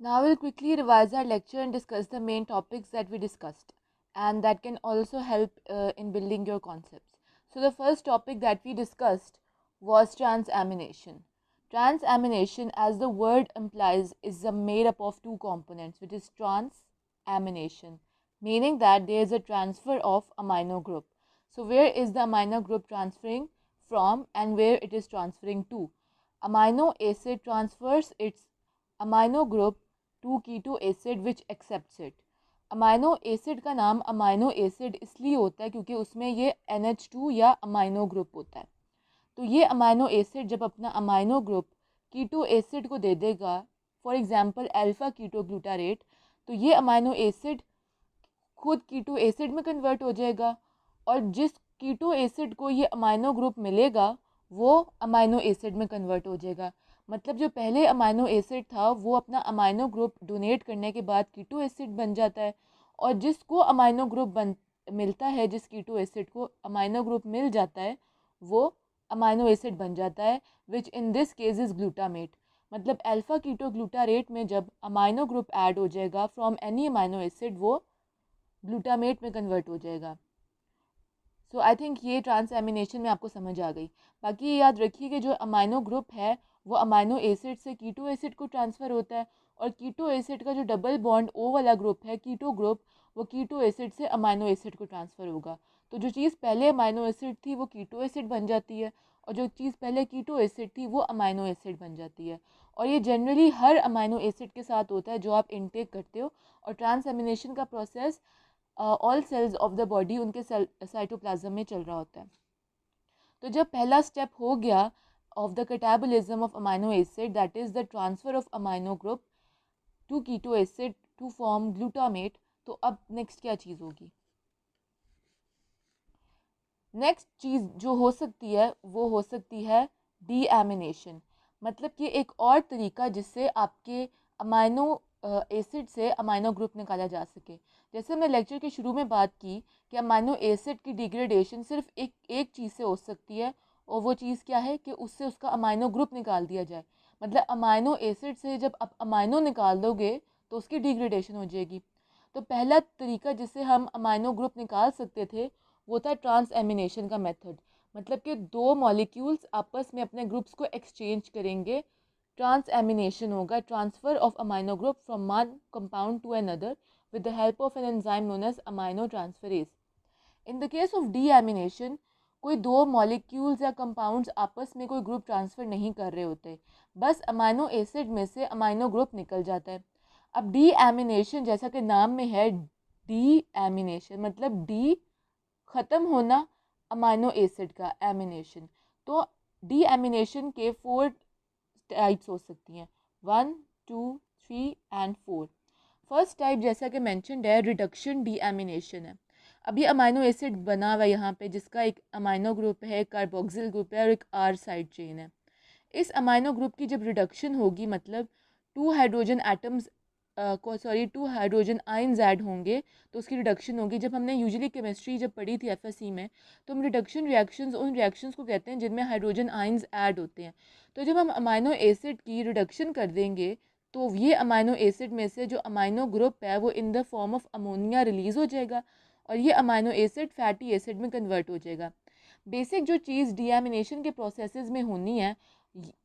Now we'll quickly revise our lecture and discuss the main topics that we discussed, and that can also help in building your concepts. So the first topic that we discussed was transamination. Transamination, as the word implies, is made up of two components, which is transamination, meaning that there is a transfer of amino group. So where is the amino group transferring from and where it is transferring to? Amino acid transfers its amino group to keto acid which accepts it. Amino acid का नाम amino acid इसलिए होता है क्योंकि उसमें ये NH2 या amino group होता है। तो ये अमाइनो एसिड जब अपना अमाइनो ग्रुप कीटो एसिड को दे देगा, for example alpha keto glutarate, तो ये अमाइनो एसिड खुद कीटो एसिड में कन्वर्ट हो जाएगा और जिस कीटो एसिड को ये अमाइनो ग्रुप मिलेगा वो अमाइनो एसिड में कन्वर्ट हो जाएगा। मतलब जो पहले अमाइनो एसिड था वो अपना अमाइनो ग्रुप डोनेट करने के बाद कीटो एसिड बन जाता है, और जिसको अमाइनो ग्रुप मिलता है, जिस कीटो एसिड को अमाइनो ग्रुप मिल जाता है वो अमाइनो एसिड बन जाता है, which in this case is glutamate. मतलब अल्फा कीटो ग्लूटारेट में जब अमाइनो ग्रुप ऐड हो जाएगा फ्रॉम एनी अमाइनो एसिड, वो ग्लूटामेट में कन्वर्ट हो जाएगा। सो आई थिंक ये ट्रांसएमिनेशन में आपको समझ आ गई। बाकी ये याद रखिए कि जो अमाइनो ग्रुप है वो अमाइनो एसिड से कीटो एसिड को ट्रांसफ़र होता है, और कीटो एसिड का जो डबल बॉन्ड ओ वाला ग्रुप है कीटो ग्रुप, वो कीटो एसिड से अमाइनो एसिड को ट्रांसफ़र होगा। तो जो चीज़ पहले अमाइनो एसिड थी वो कीटो एसिड बन जाती है, और जो चीज़ पहले कीटो एसिड थी वो अमाइनो एसिड बन जाती है। और ये जनरली हर अमाइनो एसिड के साथ होता है जो आप इनटेक करते हो। और ट्रांसएमिनेशन का process all cells of the body उनके साइटोप्लाज्म में चल रहा होता है। तो जब पहला स्टेप हो गया of the catabolism of amino acid, that is the transfer of amino group to keto acid to form glutamate, तो अब नेक्स्ट क्या चीज़ होगी? नेक्स्ट चीज़ जो हो सकती है वो हो सकती है डीएमिनेशन। मतलब कि एक और तरीका जिससे आपके अमाइनो एसिड से अमाइनो ग्रुप निकाला जा सके। जैसे हमने लेक्चर के शुरू में बात की कि अमाइनो एसिड की डिग्रेडेशन सिर्फ एक चीज़ से हो सकती है, और वो चीज़ क्या है कि उससे उसका अमाइनो ग्रुप निकाल दिया जाए। मतलब अमाइनो एसिड से जब आप अमाइनो निकाल दोगे तो उसकी डिग्रेडेशन हो जाएगी। तो पहला तरीका जिससे हम अमाइनो ग्रुप निकाल सकते थे वो था ट्रांसएमिनेशन का मेथड। मतलब कि दो मॉलिक्यूल्स आपस में अपने ग्रुप्स को एक्सचेंज करेंगे, ट्रांसएमिनेशन होगा, transfer of amino group from one compound to another with the help of an enzyme known as amino transferase. In the case of deamination, कोई दो मॉलिक्यूल्स या कंपाउंड्स आपस में कोई ग्रुप ट्रांसफ़र नहीं कर रहे होते, बस अमाइनो एसिड में से अमाइनो ग्रुप निकल जाता है। अब डीएमिनेशन जैसा कि नाम में है, डीएमिनेशन मतलब डी ख़त्म होना, अमाइनो एसिड का एमिनेशन। तो डीएमिनेशन के 4 टाइप्स हो सकती हैं, 1, 2, 3 एंड 4। फर्स्ट टाइप जैसा कि मैंशनड है रिडक्शन डीएमिनेशन है। अब ये अमाइनो एसिड बना हुआ है यहाँ पे, जिसका एक अमाइनो ग्रुप है, एक कार्बोक्सिल ग्रुप है और एक आर साइड चेन है। इस अमाइनो ग्रुप की जब रिडक्शन होगी, मतलब 2 hydrogen atoms to hydrogen ions add होंगे, तो उसकी रिडक्शन होगी। जब हमने यूजुअली केमिस्ट्री जब पढ़ी थी एफएससी में, तो हम रिडक्शन रिएक्शंस उन रिएक्शंस को कहते हैं जिनमें हाइड्रोजन आयंस ऐड होते हैं। तो जब हम अमाइनो एसिड की रिडक्शन कर देंगे तो ये अमाइनो एसिड में से जो अमाइनो ग्रुप है वो in the form of ammonia release हो जाएगा, और ये अमाइनो एसिड फैटी एसिड में कन्वर्ट हो जाएगा। बेसिक जो चीज़ डीएमिनेशन के प्रोसेसेस में होनी है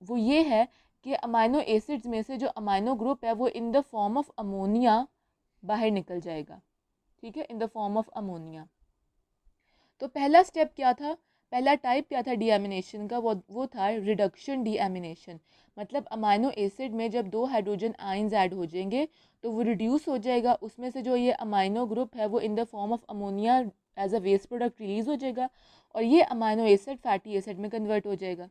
वो ये है कि अमाइनो एसिड्स में से जो अमाइनो ग्रुप है वो in the form of ammonia बाहर निकल जाएगा। ठीक है, इन द फॉर्म ऑफ अमोनिया। तो पहला स्टेप क्या था, पहला टाइप क्या था डीएमिनेशन का, वो था रिडक्शन डीएमिनेशन। मतलब अमाइनो एसिड में जब 2 हाइड्रोजन आयंस ऐड हो जाएंगे तो वो रिड्यूस हो जाएगा, उसमें से जो ये अमाइनो ग्रुप है वो in the form of ammonia as a waste product release हो जाएगा, और ये अमाइनो एसिड फैटी एसिड में कन्वर्ट हो जाएगा।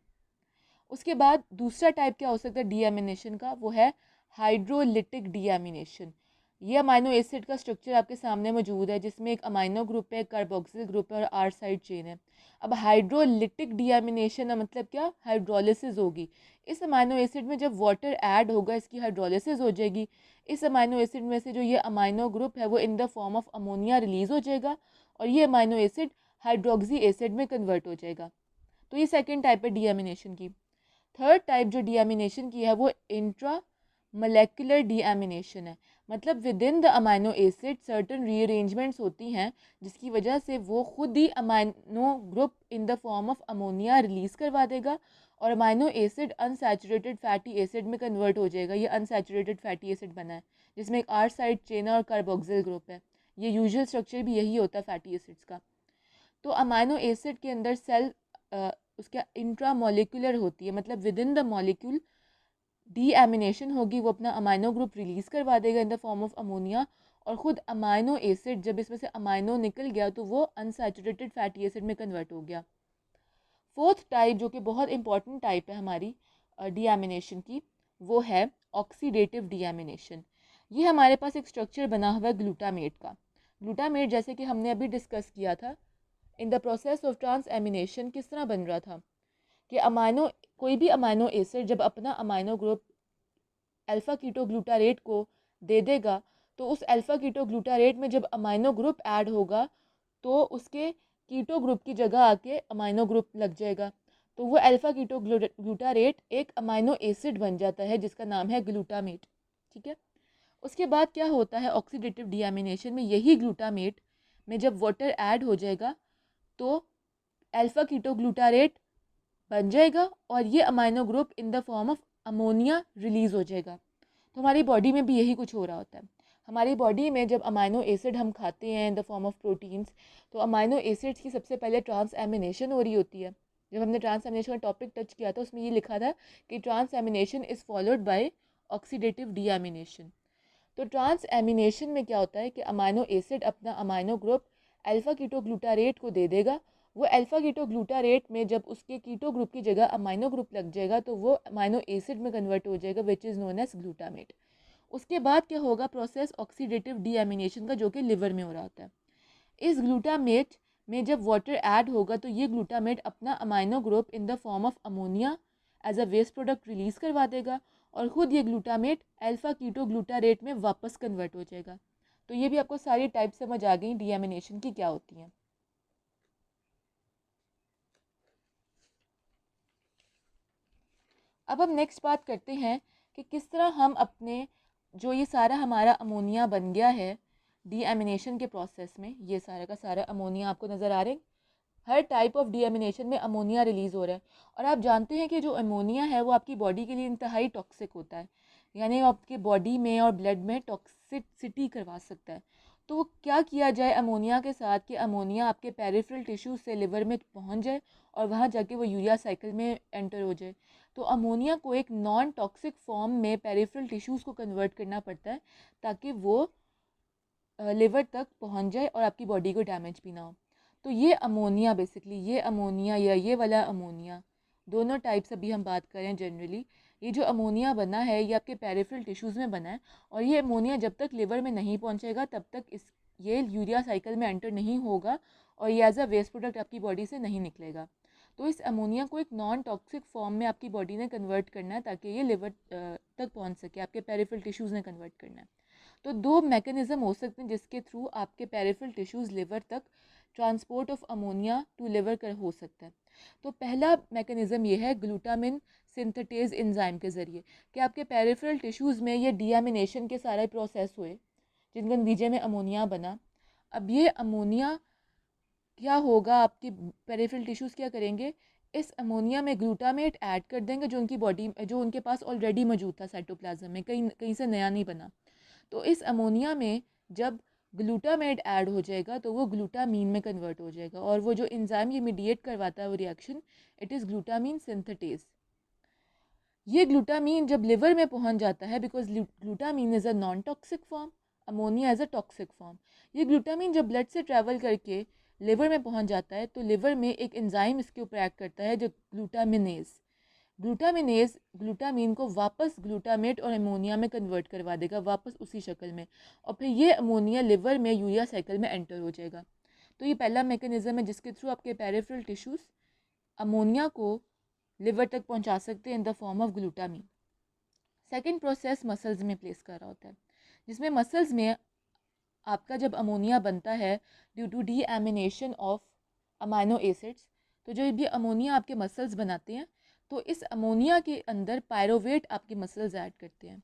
उसके बाद दूसरा टाइप क्या हो सकता है डीएमिनेशन का, वो है हाइड्रोलिटिक डीएमिनेशन। ये अमाइनो एसिड का स्ट्रक्चर आपके सामने मौजूद है, जिसमें एक अमाइनो ग्रुप है, एक कार्बोक्सिल ग्रुप है और आर साइड चेन है। अब हाइड्रोलिटिक डीएमिनेशन का मतलब क्या, हाइड्रोलिसिस होगी। इस अमाइनो एसिड में जब वाटर ऐड होगा इसकी हाइड्रोलिसिस हो जाएगी। इस अमाइनो एसिड में से जो ये अमाइनो ग्रुप है वो in the form of ammonia release हो जाएगा, और ये अमाइनो एसिड हाइड्रोक्सी एसिड में कन्वर्ट हो जाएगा। तो ये सेकेंड टाइप है डीएमिनेशन की। थर्ड टाइप जो डीएमिनेशन की है वो इंट्रा मोलेकुलर डीएमिनेशन है। मतलब within the amino acid certain rearrangements होती हैं जिसकी वजह से वो खुद ही amino group in the form of ammonia release करवा देगा और amino acid unsaturated fatty acid में कन्वर्ट हो जाएगा। ये अनसैचुरेटेड फैटी एसिड बना है जिसमें एक आर साइड चेन और कार्बोक्सिल ग्रुप है। ये यूजुअल स्ट्रक्चर भी यही होता है फैटी एसिड्स का। तो अमाइनो एसिड के अंदर सेल उसका इंट्रा मॉलिक्यूलर होती है, मतलब within the molecule deamination होगी, वो अपना अमाइनो ग्रुप रिलीज़ करवा देगा इन द फॉर्म ऑफ अमोनिया और ख़ुद अमाइनो एसिड जब इसमें से अमाइनो निकल गया तो वो अनसैचुरेटेड फैटी एसिड में कन्वर्ट हो गया। फोर्थ टाइप जो कि बहुत इंपॉर्टेंट टाइप है हमारी डीएमिनेशन की, वो है ऑक्सीडेटिव डीएमिनेशन। ये हमारे पास एक स्ट्रक्चर बना हुआ है ग्लूटामेट का। ग्लूटामेट जैसे कि हमने अभी डिस्कस किया था, in the process of trans ammunition किस तरह बन रहा था कि कोई भी अमाइनो एसिड जब अपना अमाइनो ग्रुप अल्फ़ा कीटोग्लूटारेट को दे देगा तो उस अल्फ़ा कीटोग्लूटारेट में जब अमाइनो ग्रुप ऐड होगा तो उसके कीटो ग्रुप की जगह आके अमाइनो ग्रुप लग जाएगा, तो वो अल्फ़ा कीटोग्लूटारेट एक अमाइनो एसिड बन जाता है जिसका नाम है ग्लूटामेट। ठीक है, उसके बाद क्या होता है ऑक्सीडेटिव डीएमिनेशन में, यही ग्लूटामेट में जब वाटर ऐड हो जाएगा तो अल्फ़ा कीटोग्लूटारेट बन जाएगा और ये amino group in the form of ammonia release हो जाएगा। तो हमारी बॉडी में भी यही कुछ हो रहा होता है। हमारी बॉडी में जब अमाइनो एसिड हम खाते हैं इन द फॉर्म ऑफ प्रोटीन्स, तो अमाइनो एसिड्स की सबसे पहले ट्रांस एमिनेशन हो रही होती है। जब हमने ट्रांस एमिनेशन का टॉपिक टच किया था उसमें ये लिखा था कि transamination is followed by oxidative deamination. तो ट्रांस एमिनेशन में क्या होता है कि अमाइनो एसिड अपना अमाइनो ग्रुप अल्फ़ा कीटोग्लूटारेट को दे देगा। वो अल्फ़ा कीटोग्लूटारेट में जब उसके कीटो ग्रुप की जगह अमाइनो ग्रुप लग जाएगा तो वो अमाइनो एसिड में कन्वर्ट हो जाएगा which is known as glutamate. उसके बाद क्या होगा प्रोसेस ऑक्सीडेटिव डीएमिनेशन का, जो कि लिवर में हो रहा होता है। इस ग्लूटामेट में जब वाटर ऐड होगा तो ये ग्लूटामेट अपना amino group in the form of ammonia as a waste product release करवा देगा और ख़ुद ये ग्लूटामेट अल्फ़ा कीटोग्लूटारेट में वापस कन्वर्ट हो जाएगा। तो ये भी आपको सारी टाइप समझ आ गई डीएमिनेशन की क्या होती हैं। अब हम नेक्स्ट बात करते हैं कि किस तरह हम अपने जो ये सारा हमारा अमोनिया बन गया है डीएमिनेशन के प्रोसेस में, ये सारा का सारा अमोनिया आपको नज़र आ रहे हैं। हर टाइप ऑफ डीएमिनेशन में अमोनिया रिलीज़ हो रहा है और आप जानते हैं कि जो अमोनिया है वो आपकी बॉडी के लिए इंतहाई टॉक्सिक होता है, यानी आपके बॉडी में और ब्लड में टॉक्सिसिटी करवा सकता है। तो क्या किया जाए अमोनिया के साथ कि अमोनिया आपके पेरिफेरल टिश्यू से लिवर में पहुंच जाए और वहां जाके वो यूरिया साइकिल में एंटर हो जाए। तो अमोनिया को एक नॉन टॉक्सिक फॉर्म में पेरिफेरल टिश्यूज़ को कन्वर्ट करना पड़ता है ताकि वो लिवर तक पहुंच जाए और आपकी बॉडी को डैमेज भी ना हो। तो ये अमोनिया बेसिकली, ये अमोनिया या ये वाला अमोनिया, दोनों टाइप्स अभी हम बात करें जनरली। ये जो अमोनिया बना है ये आपके पेरिफेरल टिश्यूज़ में बना है और ये अमोनिया जब तक लिवर में नहीं पहुंचेगा तब तक ये यूरिया साइकिल में एंटर नहीं होगा और ये एज अ वेस्ट प्रोडक्ट आपकी बॉडी से नहीं निकलेगा। तो इस अमोनिया को एक नॉन टॉक्सिक फॉर्म में आपकी बॉडी ने कन्वर्ट करना है ताकि ये लिवर तक पहुँच सके, आपके पेरिफेरल टिश्यूज़ ने कन्वर्ट करना है। तो दो मैकेनिज़्म हो सकते हैं जिसके थ्रू आपके पेरिफेरल टिश्यूज़ लिवर तक transport of ammonia to liver कर हो सकता है। तो पहला मैकेनिज़्म ये है ग्लूटामिन सिंथेटेज एंजाइम के ज़रिए कि आपके पेरिफेरल टिश्यूज़ में ये डीएमिनेशन के सारे प्रोसेस हुए जिनके नतीजे में अमोनिया बना। अब ये अमोनिया क्या होगा, आपके पेरिफेरल टिश्यूज़ क्या करेंगे, इस अमोनिया में ग्लूटामेट ऐड कर देंगे जो उनकी बॉडी जो उनके पास ऑलरेडी मौजूद था साइटोप्लाज्म में, कहीं कहीं से नया नहीं बना। तो इस अमोनिया में जब ग्लूटामेट ऐड हो जाएगा तो वो ग्लूटामीन में कन्वर्ट हो जाएगा और वो जो एंजाइम ये मीडिएट करवाता है वो reaction, it is glutamine synthetase. ये ग्लूटामीन जब लिवर में पहुंच जाता है, because glutamine is a non toxic form, ammonia as a toxic form, ये ग्लूटामीन जब ब्लड से ट्रैवल करके लिवर में पहुंच जाता है तो लिवर में एक एंजाइम इसके ऊपर एक्ट करता है जो ग्लूटामिनेज ग्लूटामीन को वापस ग्लूटामेट और अमोनिया में कन्वर्ट करवा देगा वापस उसी शक्ल में और फिर ये अमोनिया लिवर में यूरिया साइकिल में एंटर हो जाएगा। तो ये पहला मैकेनिज्म है जिसके थ्रू आपके पेरिफेरल टिश्यूज़ अमोनिया को लिवर तक पहुंचा सकते हैं इन the form of glutamine. Second process muscles में प्लेस कर रहा होता है जिसमें मसल्स में आपका जब अमोनिया बनता है due to deamination of amino acids, तो जो भी अमोनिया आपके मसल्स बनाते हैं तो इस अमोनिया के अंदर पायरोवेट आपके मसल्स ऐड करते हैं।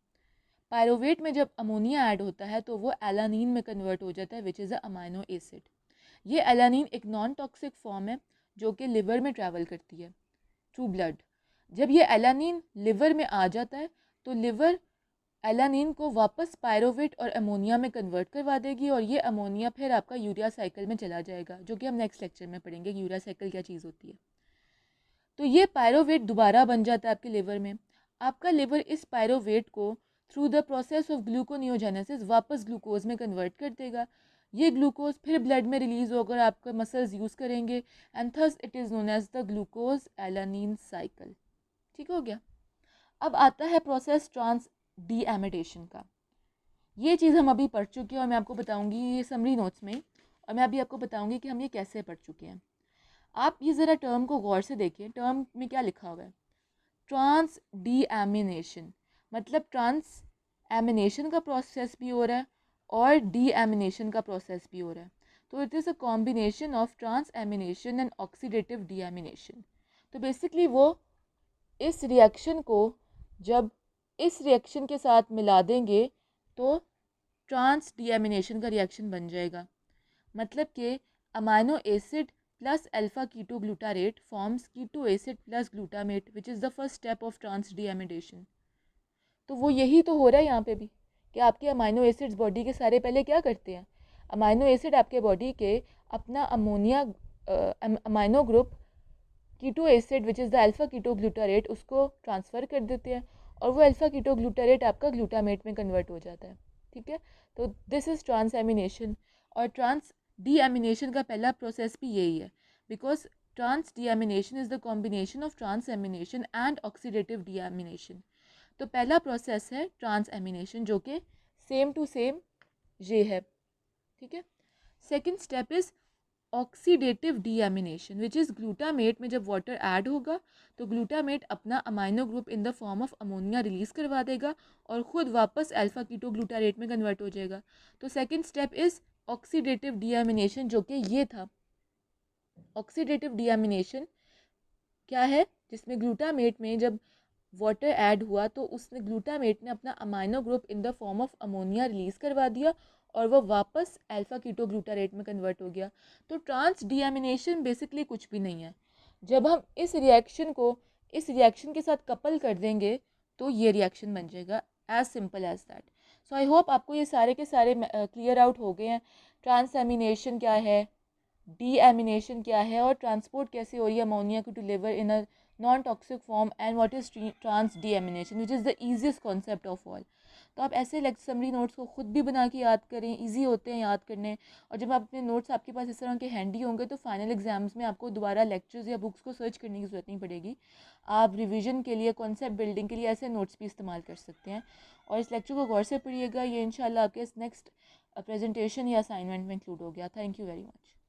पायरोवेट में जब अमोनिया ऐड होता है तो वो एलानीन में कन्वर्ट हो जाता है which is a amino acid. ये एलानीन एक नॉन टॉक्सिक फॉर्म है जो कि लिवर में ट्रैवल करती है थ्रू ब्लड। जब ये एलानीन लिवर में आ जाता है तो लिवर एलानीन को वापस पायरोवेट और अमोनिया में कन्वर्ट करवा देगी और ये अमोनिया फिर आपका यूरिया साइकिल में चला जाएगा, जो कि हम नेक्स्ट लेक्चर में पढ़ेंगे यूरिया साइकिल क्या चीज़ होती है। तो ये पायरोवेट दोबारा बन जाता है आपके लिवर में। आपका लिवर इस पायरोवेट को through the process of gluconeogenesis वापस ग्लूकोज में कन्वर्ट कर देगा। ये ग्लूकोज फिर ब्लड में रिलीज होकर आपका मसल्स यूज़ करेंगे and thus it is known as the glucose alanine cycle. ठीक हो गया। अब आता है प्रोसेस ट्रांस डीएमिडेशन का। ये चीज़ हम अभी पढ़ चुके हैं और मैं आपको बताऊंगी ये समरी नोट्स में, और मैं अभी आपको बताऊंगी कि हम ये कैसे पढ़ चुके हैं। आप ये ज़रा टर्म को गौर से देखिए, टर्म में क्या लिखा हुआ है, ट्रांस डीएमिनेशन, मतलब ट्रांस एमिनेशन का प्रोसेस भी हो रहा है और डीएमिनेशन का प्रोसेस भी हो रहा है। तो it is a combination of trans amination and oxidative deamination. तो बेसिकली वो इस रिएक्शन को जब इस रिएक्शन के साथ मिला देंगे तो ट्रांस डीएमिनेशन का रिएक्शन बन जाएगा। मतलब कि amino acid plus alpha keto glutarate forms keto acid plus glutamate which is the first step of trans deamidation. तो वो यही तो हो रहा है यहाँ पे भी कि आपके अमाइनो एसिड्स बॉडी के सारे पहले क्या करते हैं, अमाइनो एसिड आपके बॉडी के अपना ammonia amino group keto acid which is the alpha keto glutarate उसको ट्रांसफ़र कर देते हैं और वो अल्फा कीटो ग्लूटारेट आपका ग्लूटामेट में कन्वर्ट हो जाता है। ठीक है, तो दिस इज़ ट्रांस एमिनेशन। और ट्रांस डीएमिनेशन का पहला प्रोसेस भी यही है, because trans deamination is the combination of trans amination and oxidative deamination. तो पहला प्रोसेस है ट्रांस एमिनेशन जो कि सेम टू सेम ये है। ठीक है, second step is oxidative deamination which is glutamate में जब वाटर ऐड होगा तो ग्लूटामेट अपना amino group in the form of ammonia release करवा देगा और ख़ुद वापस अल्फा कीटो ग्लूटारेट में कन्वर्ट हो जाएगा। तो second step is oxidative deamination जो कि ये था। ऑक्सीडेटिव डीएमिनेशन क्या है, जिसमें ग्लूटामेट में जब वाटर ऐड हुआ तो उसने ग्लूटामेट ने अपना amino group in the form of ammonia release करवा दिया और वो वापस अल्फा कीटो ग्लूटारेट में कन्वर्ट हो गया। तो ट्रांस डीएमिनेशन बेसिकली कुछ भी नहीं है। जब हम इस रिएक्शन को इस रिएक्शन के साथ कपल कर देंगे तो ये रिएक्शन बन जाएगा, as simple as that. So I hope आपको ये सारे के सारे क्लियर आउट हो गए हैं। ट्रांस एमिनेशन क्या है, डीएमिनेशन क्या है और ट्रांसपोर्ट कैसे हो रही है अमोनिया को to liver in a non toxic form and what is trans deamination which is the easiest concept of all. तो आप ऐसे समरी नोट्स को खुद भी बना के याद करें, इजी होते हैं याद करने। और जब आप अपने नोट्स आपके पास इस तरह के हैंडी होंगे तो फाइनल एग्जाम्स में आपको दोबारा लेक्चर्स या बुक्स को सर्च करने की ज़रूरत नहीं पड़ेगी। आप रिवीजन के लिए, कॉन्सेप्ट बिल्डिंग के लिए ऐसे नोट्स भी इस्तेमाल कर सकते हैं। और इस लेक्चर को गौर से पढ़िएगा, ये इंशाल्लाह आपके नेक्स्ट प्रेजेंटेशन या असाइनमेंट में इंक्लूड हो गया। Thank you very much.